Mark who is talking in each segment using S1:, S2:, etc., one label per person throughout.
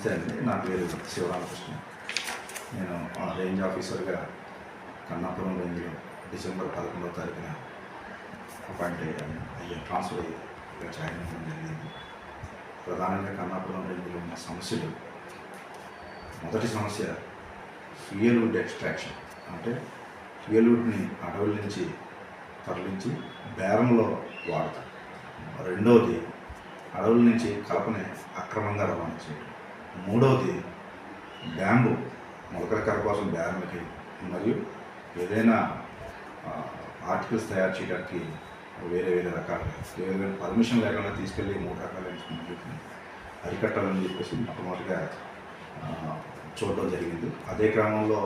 S1: నమస్తే అండి. నా పేరు శివరామకృష్ణ. నేను రేంజ్ ఆఫీసర్గా కన్నాపురం రేంజ్లో డిసెంబర్ 11వ తారీఖున అపాయింట్ అయ్యే ట్రాన్స్ఫర్ అయ్యి జాయిన్ అవ్వడం జరిగింది. ప్రధానంగా కన్నాపురం రేంజ్లో ఉన్న సమస్యలు, మొదటి సమస్య ఫ్యూయల్ వుడ్ ఎక్స్ట్రాక్షన్. అంటే ఫ్యూయల్ వుడ్ని అడవుల నుంచి తరలించి బేరంలో వాడతారు. రెండవది అడవుల నుంచి కలపని అక్రమంగా రవాణా చేయడం. మూడవది బ్యాంబు మొలకల కర్ర కోసం బేరంలకి మరియు ఏదైనా ఆర్టికల్స్ తయారు చేయడానికి వేరే వేరే రకాలుగా వేరే పర్మిషన్ లేకుండా తీసుకెళ్ళి 3 రకాలైన వీటిని అరికట్టాలని చెప్పేసి మొట్టమొదటిగా చూడడం జరిగింది. అదే క్రమంలో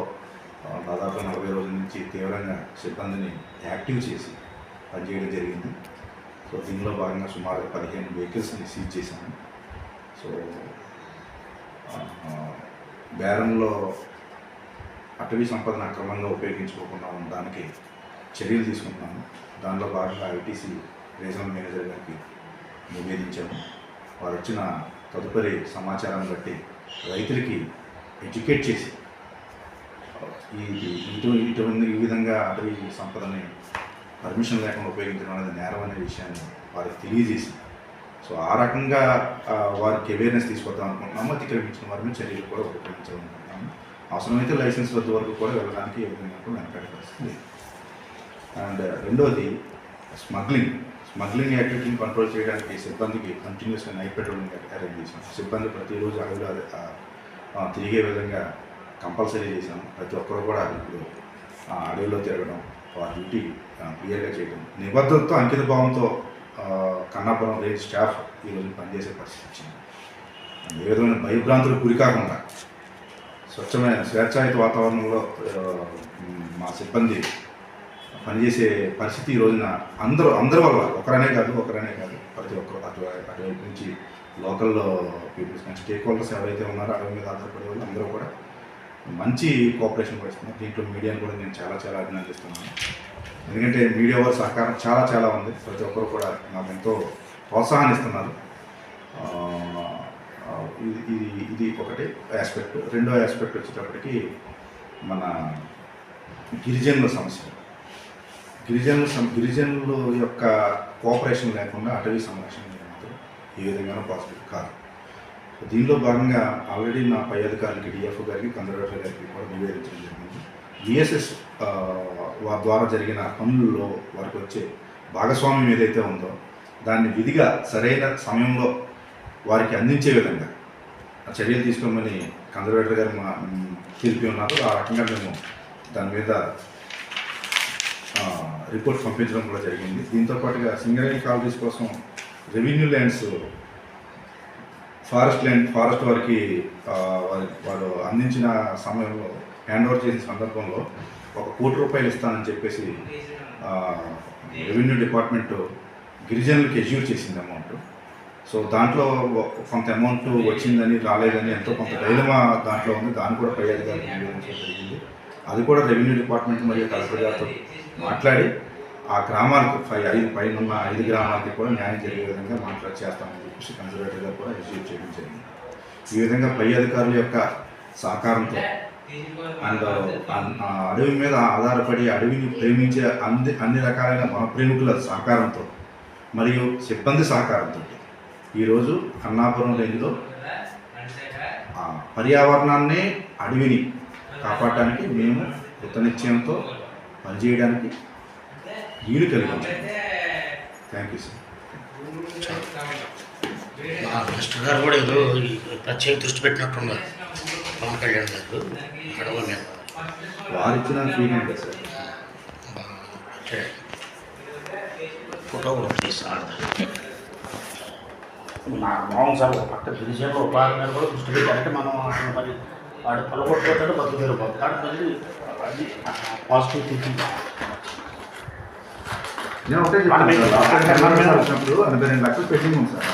S1: దాదాపు 40 రోజుల నుంచి తీవ్రంగా సిబ్బందిని యాక్టివ్ చేసి పనిచేయడం జరిగింది. సో దీనిలో భాగంగా సుమారు 15 వెహికల్స్ని సీజ్ చేశాము. సో బేరంలో అటవీ సంపదను అక్రమంగా ఉపయోగించుకోకుండా ఉండడానికి చర్యలు తీసుకుంటున్నాము. దానిలో భాగంగా ఐటీసీ రీజనల్ మేనేజర్ గారికి నివేదించాము. వారు వచ్చిన తదుపరి సమాచారాన్ని బట్టి రైతులకి ఎడ్యుకేట్ చేసి ఈ విధంగా అటవీ సంపదని పర్మిషన్ లేకుండా ఉపయోగించడం అనేది నేరం అనే విషయాన్ని వారికి తెలియజేసి, సో ఆ రకంగా వారికి అవేర్నెస్ తీసుకొద్దాం అనుకుంటున్నాము. అతిక్రమించిన వారిని చర్యలు కూడా ఉపయోగించాలనుకుంటున్నాము. అవసరమైతే లైసెన్స్ రద్దు వరకు కూడా వెళ్ళడానికి ఏ విధంగా కూడా వెనకాడే పరిస్థితి. అండ్ రెండోది స్మగ్లింగ్ యాక్టివిటీని కంట్రోల్ చేయడానికి సిబ్బందికి కంటిన్యూస్గా నైట్ పెట్రోలింగ్ అరేంజ్ చేసాం. సిబ్బంది ప్రతిరోజు అడవిలో తిరిగే విధంగా కంపల్సరీ చేసాము. ప్రతి ఒక్కరు కూడా ఇప్పుడు అడవిలో తిరగడం, వారి డ్యూటీ క్లియర్గా చేయడం, నిబద్ధతతో అంకిత భావంతో కన్నాపురం రేంజ్ స్టాఫ్ ఈరోజు పనిచేసే పరిస్థితి వచ్చింది. ఏ విధమైన భయభ్రాంతులకు గురి కాకుండా స్వచ్ఛమైన స్వేచ్ఛాయుత వాతావరణంలో మా సిబ్బంది పనిచేసే పరిస్థితి ఈ రోజున అందరి వల్ల ఒకరనే కాదు ప్రతి ఒక్కరు అటువైపు నుంచి లోకల్ పీపుల్స్ కానీ స్టేక్ హోల్డర్స్ ఎవరైతే ఉన్నారో అడవి మీద ఆధారపడే వాళ్ళు అందరూ కూడా మంచి కోఆపరేషన్ పడుతున్నారు. దీంట్లో మీడియాను కూడా నేను చాలా అభినందిస్తున్నాను. ఎందుకంటే మీడియా వారి సహకారం చాలా ఉంది. ప్రతి ఒక్కరు కూడా నాకు ఎంతో ప్రోత్సాహాన్ని ఇస్తున్నారు. ఇది ఒకటి ఆస్పెక్ట్. రెండో ఆస్పెక్ట్ వచ్చేటప్పటికి మన గిరిజనుల సమస్య. గిరిజనుల యొక్క కోఆపరేషన్ లేకుండా అటవీ సంరక్షణ మాత్రం ఏ విధంగానూ పాసిబుల్ కాదు. దీనిలో భాగంగా ఆల్రెడీ నా పై అధికారులకి డిఎఫ్ఓ గారికి, కన్జర్వేటర్ గారికి కూడా నివేదించడం జరిగింది. విఎస్ఎస్ వారి ద్వారా జరిగిన పనుల్లో వారికి వచ్చే భాగస్వామ్యం ఏదైతే ఉందో దాన్ని విధిగా సరైన సమయంలో వారికి అందించే విధంగా చర్యలు తీసుకోమని కన్జర్వేటర్ గారు తెలిపి ఉన్నారు. ఆ రకంగా మేము దాని మీద రిపోర్ట్స్ పంపించడం కూడా జరిగింది. దీంతోపాటుగా సింగరేణి కాలనీస్ కోసం రెవెన్యూ ల్యాండ్స్, ఫారెస్ట్ వారికి వారు అందించిన సమయంలో హ్యాండ్ ఓవర్ చేసిన సందర్భంలో 1 కోటి రూపాయలు ఇస్తానని చెప్పేసి రెవెన్యూ డిపార్ట్మెంట్ గిరిజనులకు ఎజ్యూర్ చేసింది అమౌంట్. సో దాంట్లో కొంత అమౌంట్ వచ్చిందని రాలేదని ఎంతో కొంత డైలమా దాంట్లో ఉంది. దాన్ని కూడా పై అధికారులకు నివేదించడం జరిగింది. అది కూడా రెవెన్యూ డిపార్ట్మెంట్ మరియు కలెక్టర్ గారితో మాట్లాడి ఆ గ్రామాలకు పైన ఉన్న 5 గ్రామాలకి కూడా న్యాయం జరిగే విధంగా చేస్తామని చెప్పేసి కన్జర్వేటర్ గారు కూడా ఎజ్యూర్ చేయడం జరిగింది. ఈ విధంగా పై అధికారుల యొక్క సహకారంతో అండ్ అడవి మీద ఆధారపడి అడవిని ప్రేమించే అన్ని రకాలైన మన ప్రేమికుల సహకారంతో మరియు సిబ్బంది సహకారంతో ఈరోజు కన్నాపురం రేంజ్లో పర్యావరణాన్ని, అడవిని కాపాడటానికి మేము కృతనిశ్చయంతో పనిచేయడానికి వీలు కలిగించాం. Thank you sir.
S2: మినిస్టర్ గారు కూడా ఏదో ప్రత్యేక దృష్టి పెట్టినట్టున్నారు. పవన్ కళ్యాణ్ గారు అడవుల మీద
S1: వారిచ్చిన ఫీలింగ్ సార్.
S2: ఫోటో కూడా తీస్తారు. మామూలు సార్ పక్క గిరిజనులు ఉపాధి కూడా దృష్టి పెట్టారంటే మనం మరి వాడు పొలగొట్టుకుంటాడు, బతుకు పోతాడు. మళ్ళీ అది పాజిటివ్ థింకింగ్.
S1: నేను ఒకటే చెప్పాను, 82 లక్షలు పెండింగ్ ఉంది సార్.